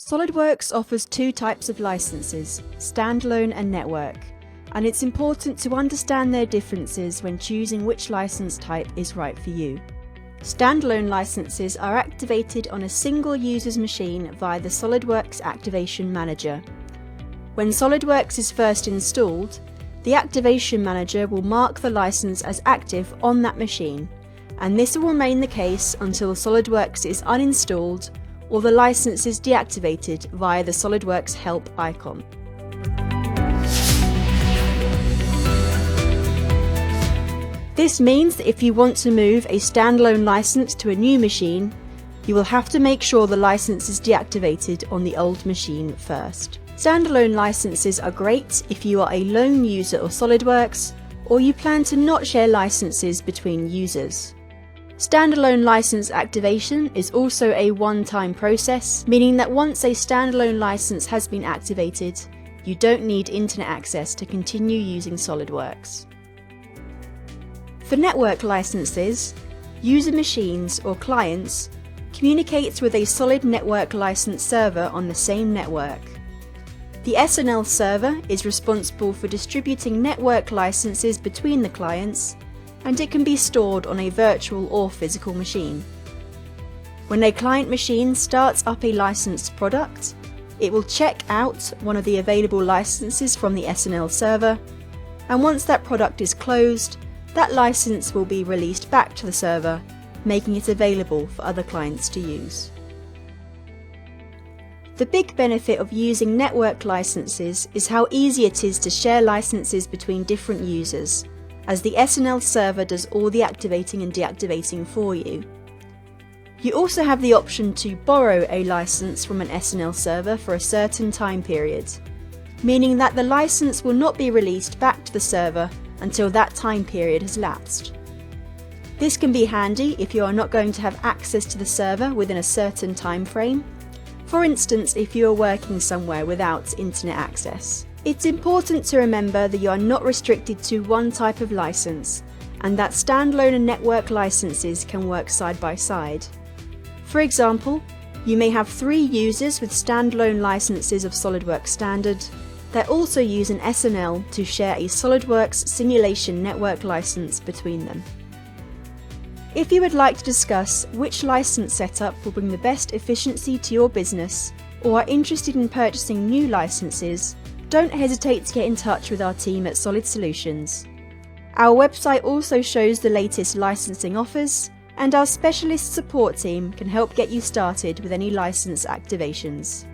SOLIDWORKS offers two types of licenses, Standalone and Network, and it's important to understand their differences when choosing which license type is right for you. Standalone licenses are activated on a single user's machine via the SOLIDWORKS Activation Manager. When SOLIDWORKS is first installed, the Activation Manager will mark the license as active on that machine, and this will remain the case until SOLIDWORKS is uninstalled or the license is deactivated via the SOLIDWORKS help icon. This means that if you want to move a standalone license to a new machine, you will have to make sure the license is deactivated on the old machine first. Standalone licenses are great if you are a lone user of SOLIDWORKS or you plan to not share licenses between users. Standalone license activation is also a one-time process, meaning that once a standalone license has been activated, you don't need internet access to continue using SOLIDWORKS. For network licenses, user machines or clients communicate with a solid network license server on the same network. The SNL server is responsible for distributing network licenses between the clients, and it can be stored on a virtual or physical machine. When a client machine starts up a licensed product, it will check out one of the available licenses from the SNL server, and once that product is closed, that license will be released back to the server, making it available for other clients to use. The big benefit of using network licenses is how easy it is to share licenses between different users, as the SNL server does all the activating and deactivating for you. You also have the option to borrow a license from an SNL server for a certain time period, meaning that the license will not be released back to the server until that time period has lapsed. This can be handy if you are not going to have access to the server within a certain time frame. For instance, if you are working somewhere without internet access. It's important to remember that you are not restricted to one type of license, and that standalone and network licenses can work side by side. For example, you may have 3 users with standalone licenses of SOLIDWORKS Standard that also use an SNL to share a SOLIDWORKS simulation network license between them. If you would like to discuss which license setup will bring the best efficiency to your business, or are interested in purchasing new licenses, don't hesitate to get in touch with our team at Solid Solutions. Our website also shows the latest licensing offers, and our specialist support team can help get you started with any license activations.